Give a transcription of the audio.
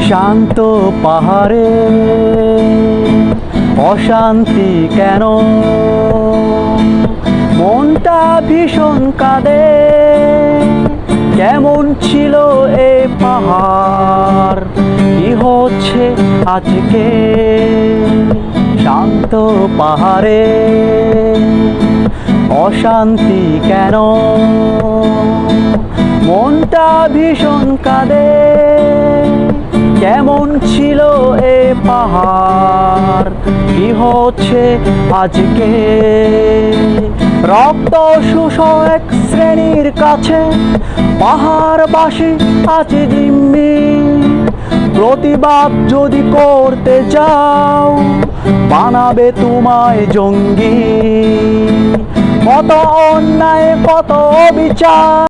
শান্ত পাহাড়ে অশান্তি কেন? মনটা ভীষণ কাঁদে, কেমন ছিল এই পাহাড়? কি হচ্ছে আজকে? শান্ত পাহাড়ে অশান্তি কেন? মনটা ভীষণ কাঁদে, কেমন ছিল এ পাহাড়? কি হচ্ছে আজকে? রক্ত শোষক এক শ্রেণীর কাছে পাহাড়বাসী আছে জিম্মি। প্রতিবাদ যদি করতে চাও, বানাবে তোমায় জঙ্গি। কত অন্যায়, কত বিচার